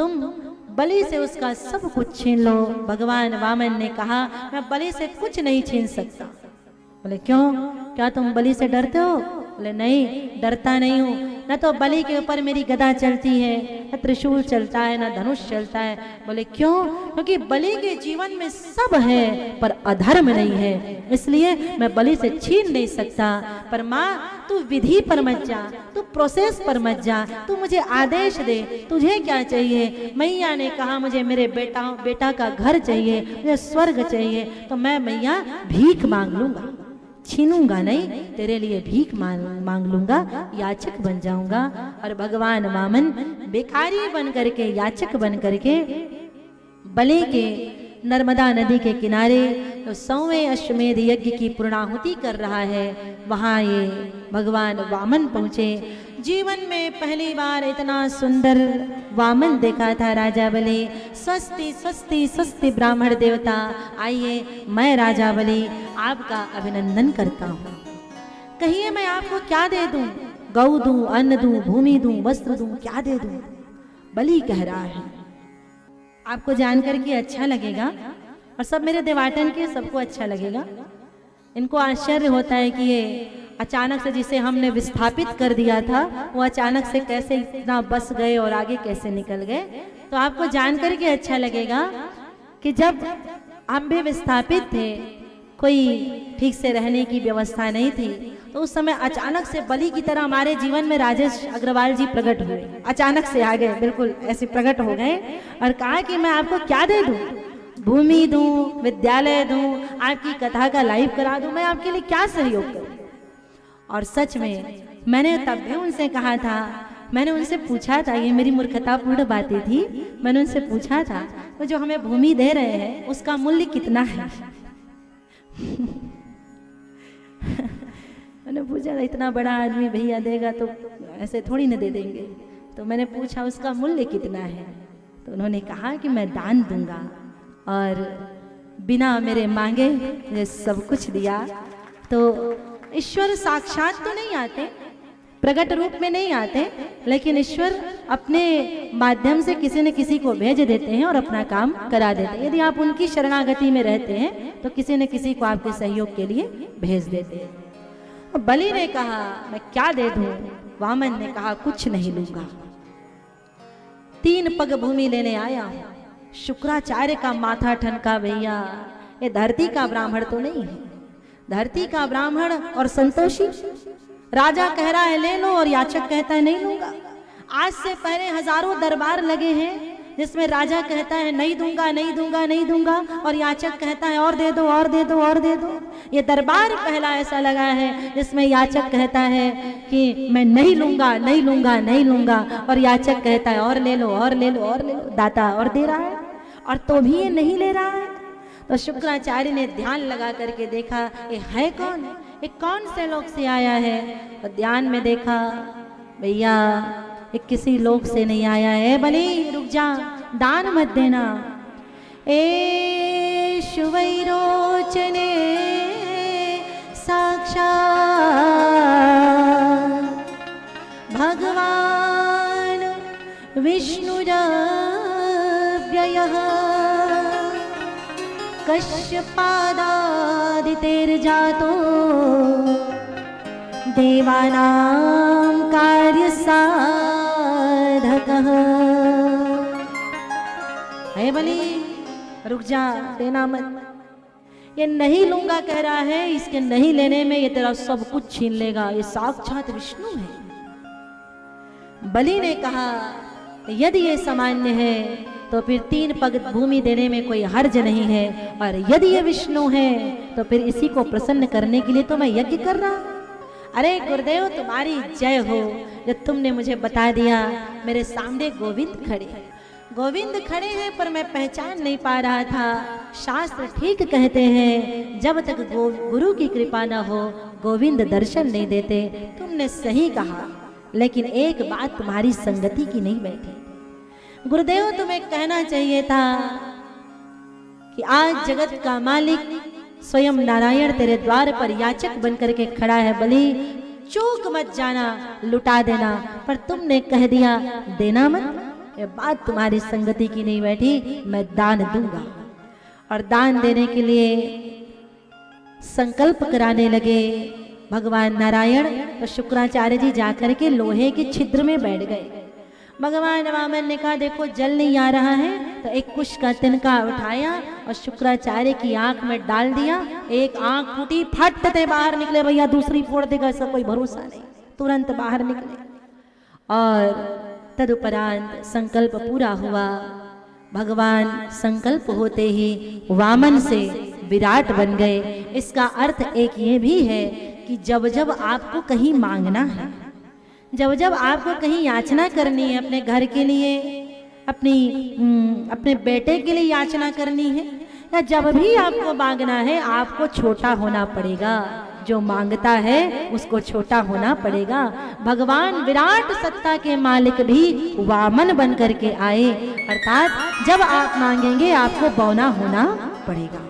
तुम बलि से उसका सब कुछ छीन लो। भगवान वामन ने कहा मैं बलि से कुछ नहीं छीन सकता। बोले क्यों, क्या तुम बलि से डरते हो? बोले नहीं, डरता नहीं हूँ। न तो बलि के ऊपर मेरी गदा चलती है, न त्रिशूल चलता है, न धनुष चलता है। बोले क्यों? क्योंकि बलि के जीवन में सब है पर अधर्म नहीं है, इसलिए मैं बलि से छीन नहीं सकता। पर माँ तू विधि पर मत जा, तू प्रोसेस पर मत जा, तू मुझे आदेश दे, तुझे क्या चाहिए? मैया ने कहा मुझे मेरे बेटा का घर चाहिए, मुझे स्वर्ग चाहिए, तो मैं मैया भीख मांग लूंगा, छीनूंगा नहीं, तेरे लिए भीख मांग लूंगा, याचक बन जाऊंगा। और भगवान वामन भिखारी बन करके, याचक बन करके बलि के नर्मदा नदी के किनारे तो 100वें अश्वमेध यज्ञ की पूर्णाहुति कर रहा है। वहां ये भगवान वामन पहुंचे। जीवन में पहली बार इतना सुंदर वामन देखा था राजा बलि। स्वस्ति स्वस्ति स्वस्ति ब्राह्मण देवता, आइए मैं राजा बलि आपका अभिनंदन करता हूँ। कहिए मैं आपको क्या दे दूं? गौ दूं, अन्न दूं, भूमि दूं, वस्त्र दूं, क्या दे दूं? बलि कह रहा है। आपको जानकर के अच्छा लगेगा और सब मेरे देवाटन के सबको अच्छा लगेगा। इनको आश्चर्य होता है कि ये अचानक से जिसे हमने विस्थापित कर दिया था वो अचानक से कैसे इतना बस गए और आगे कैसे निकल गए। तो आपको जानकर के अच्छा लगेगा कि जब हम भी विस्थापित थे, कोई ठीक से रहने की व्यवस्था नहीं थी, तो उस समय अचानक से बलि की तरह हमारे जीवन में राजेश अग्रवाल जी प्रकट हुए। अचानक से आ गए, बिल्कुल ऐसे प्रकट हो गए और कहा कि मैं आपको क्या दे दूं? भूमि दूं, विद्यालय दूं, आपकी कथा का लाइव करा दूं, मैं आपके लिए क्या सहयोग करूं? और सच में मैंने तब भी उनसे कहा था, मैंने उनसे पूछा था, ये मेरी मूर्खतापूर्ण बातें थी, मैंने उनसे पूछा था तो जो हमें भूमि दे रहे हैं उसका मूल्य कितना है? मैंने पूछा था, इतना बड़ा आदमी भैया देगा तो ऐसे थोड़ी न दे देंगे। तो मैंने पूछा उसका मूल्य कितना है? तो उन्होंने कहा कि मैं दान दूंगा और बिना मेरे मांगे मुझे सब कुछ दिया। तो ईश्वर साक्षात तो नहीं आते, प्रकट रूप में नहीं आते, लेकिन ईश्वर अपने माध्यम से किसी न किसी को भेज देते हैं और अपना काम करा देते हैं। यदि आप उनकी शरणागति में रहते हैं तो किसी न किसी को आपके सहयोग के लिए भेज देते हैं। और बलि ने कहा मैं क्या दे दूं? वामन ने कहा कुछ नहीं लूंगा, 3 पग भूमि लेने आया हूं। शुक्राचार्य का माथा ठनका, भैया ये धरती का ब्राह्मण तो नहीं है, धरती का ब्राह्मण और संतोषी। राजा कह रहा है ले लो और याचक कहता है नहीं लूंगा। आज से पहले हजारों दरबार लगे हैं जिसमें राजा कहता है नहीं दूंगा, नहीं दूंगा, नहीं दूंगा, और याचक कहता है और दे दो, और दे दो, और दे दो। ये दरबार पहला ऐसा लगा है जिसमें याचक कहता है कि मैं नहीं लूंगा, नहीं लूंगा, नहीं लूंगा, और याचक कहता है और ले लो, और ले लो, और ले लो। दाता और दे रहा है और तो भी ये नहीं ले रहा है। तो शुक्राचार्य ने ध्यान लगा करके देखा ये है कौन, ये कौन से लोक से आया है। तो ध्यान में देखा भैया ये किसी लोक से नहीं आया है। बलि रुक जा, दान मत देना। ए शुवैरोचने साक्षात भगवान विष्णुरव्ययः कश्यपादादितेर्जातो देवानां कार्यसाधकः। है बलि रुक जा, देना मत। ये नहीं लूंगा कह रहा है, इसके नहीं लेने में ये तेरा सब कुछ छीन लेगा। ये साक्षात विष्णु है। बलि ने कहा यदि ये सामान्य है तो फिर 3 पग भूमि देने में कोई हर्ज नहीं है, और यदि ये विष्णु है तो फिर इसी को प्रसन्न करने के लिए तो मैं यज्ञ कर रहा। अरे गुरुदेव तुम्हारी जय हो, जो तुमने मुझे बता दिया। मेरे सामने गोविंद खड़े हैं, गोविंद खड़े हैं, पर मैं पहचान नहीं पा रहा था। शास्त्र ठीक कहते हैं जब तक गुरु की कृपा न हो गोविंद दर्शन नहीं देते। तुमने सही कहा, लेकिन एक बात तुम्हारी संगति की नहीं बैठी। गुरुदेव तुम्हें कहना चाहिए था कि आज जगत का मालिक स्वयं नारायण तेरे द्वार पर याचक बनकर के खड़ा है। बलि चूक मत जाना, लुटा देना, पर तुमने कह दिया देना मत। ये बात तुम्हारी संगति की नहीं बैठी, मैं दान दूंगा। और दान देने के लिए संकल्प कराने लगे भगवान नारायण। तो शुक्राचार्य जी जाकर के लोहे के छिद्र में बैठ गए। भगवान वामन ने कहा देखो जल नहीं आ रहा है, तो एक कुश का तिनका उठाया और शुक्राचार्य की आंख में डाल दिया। एक आंख फूटी, फटते बाहर निकले। भैया दूसरी फोड़ देगा ऐसा कोई भरोसा नहीं, तुरंत बाहर निकले। और तदुपरांत संकल्प पूरा हुआ। भगवान संकल्प होते ही वामन से विराट बन गए। इसका अर्थ एक ये भी है कि जब जब आपको कहीं मांगना है, जब जब आपको कहीं याचना करनी है, अपने घर के लिए, अपने बेटे के लिए याचना करनी है, या जब भी आपको मांगना है, आपको छोटा होना पड़ेगा। जो मांगता है उसको छोटा होना पड़ेगा। भगवान विराट सत्ता के मालिक भी वामन बन करके आए, अर्थात जब आप मांगेंगे आपको बौना होना पड़ेगा।